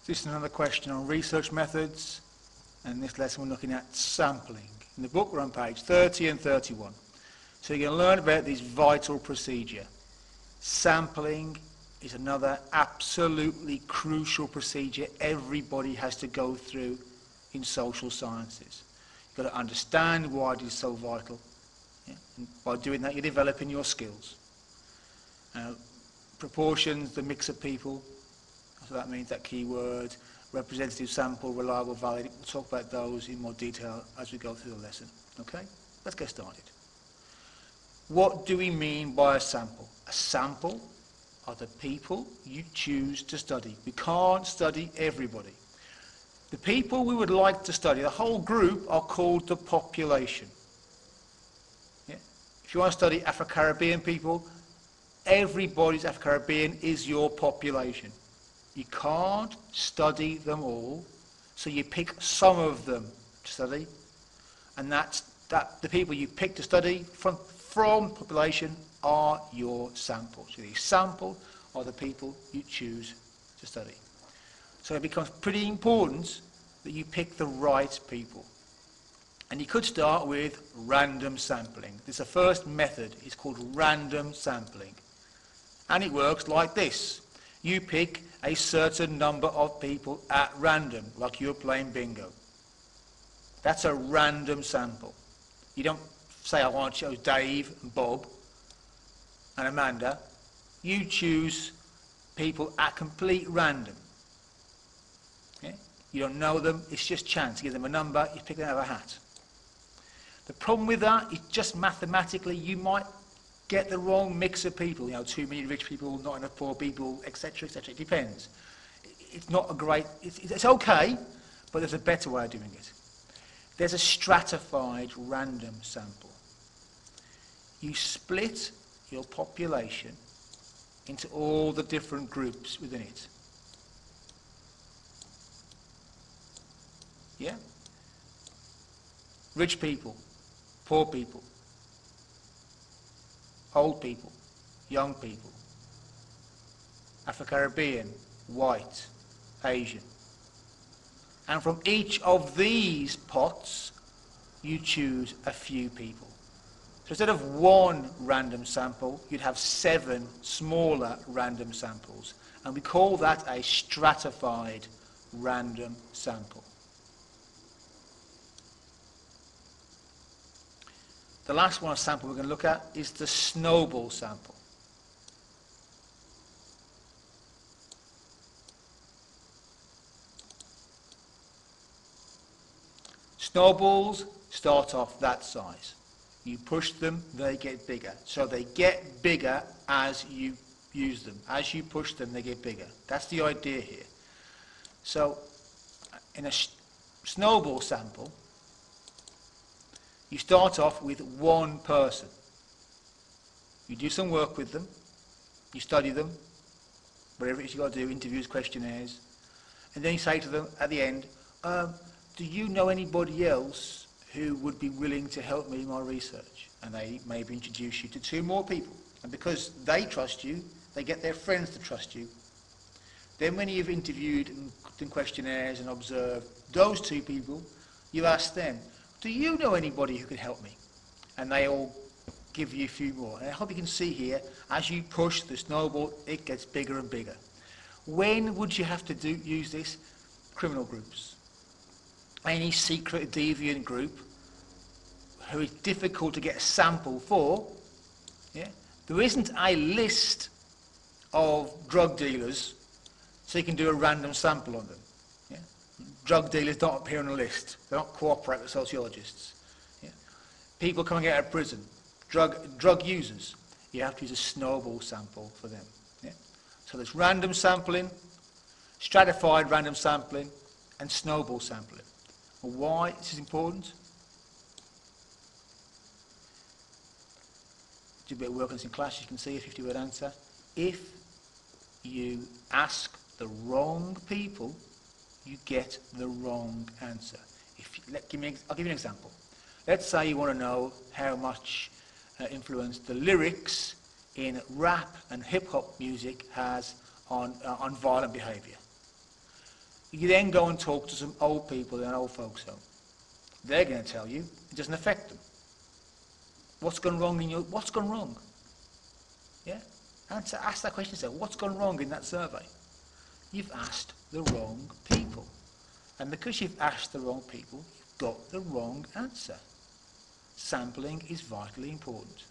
This is another question on research methods, and this lesson we're looking at sampling. In the book we're on page 30 and 31. So you're going to learn about this vital procedure. Sampling is another absolutely crucial procedure everybody has to go through in social sciences. You've got to understand why it is so vital. Yeah? And by doing that, you're developing your skills. Proportions, the mix of people, so that means that keyword, representative sample, reliable, valid. We'll talk about those in more detail as we go through the lesson. Okay? Let's get started. What do we mean by a sample? A sample are the people you choose to study. We can't study everybody. The people we would like to study, the whole group, are called the population. Yeah? If you want to study Afro-Caribbean people, everybody's Afro-Caribbean is your population. You can't study them all, so you pick some of them to study, and the people you pick to study from population are your samples. So the sample are the people you choose to study. So it becomes pretty important that you pick the right people. And you could start with random sampling. This is the first method. It's called random sampling. And it works like this. You pick a certain number of people at random, like you're playing bingo. That's a random sample. You don't say, I want to choose Dave and Bob and Amanda. You choose people at complete random. Okay? You don't know them, it's just chance. You give them a number, you pick them out of a hat. The problem with that is just mathematically you might get the wrong mix of people, too many rich people, not enough poor people, etc., etc. It depends. It's not a great, it's okay, but there's a better way of doing it. There's a stratified random sample. You split your population into all the different groups within it. Yeah? Rich people, poor people, old people, young people, Afro-Caribbean, white, Asian. And from each of these pots, you choose a few people. So instead of one random sample, you'd have 7 smaller random samples. And we call that a stratified random sample. The last one sample we're going to look at is the snowball sample. Snowballs start off that size. You push them, they get bigger. So they get bigger as you use them. As you push them, they get bigger. That's the idea here. So in a snowball sample, you start off with one person. You do some work with them, you study them, whatever it is you've got to do, interviews, questionnaires, and then you say to them at the end, do you know anybody else who would be willing to help me in my research? And they maybe introduce you to 2 more people. And because they trust you, they get their friends to trust you. Then when you've interviewed and done questionnaires and observed those 2 people, you ask them, do you know anybody who could help me? And they all give you a few more. And I hope you can see here, as you push the snowball, it gets bigger and bigger. When would you have to use this? Criminal groups. Any secret deviant group who is difficult to get a sample for. Yeah? There isn't a list of drug dealers, so you can do a random sample on them. Yeah? Drug dealers don't appear on a list. They don't cooperate with sociologists. Yeah? People coming out of prison, drug users, you have to use a snowball sample for them. Yeah? So there's random sampling, stratified random sampling, and snowball sampling. And why this is important? Do a bit of work on this in class, you can see a 50-word answer. If you ask the wrong people, you get the wrong answer. I'll give you an example. Let's say you want to know how much influence the lyrics in rap and hip-hop music has on violent behaviour. You then go and talk to some old people in an old folks home. They're going to tell you it doesn't affect them. What's gone wrong in your, what's gone wrong? Yeah? Ask that question yourself. What's gone wrong in that survey? You've asked the wrong people. And because you've asked the wrong people, you've got the wrong answer. Sampling is vitally important.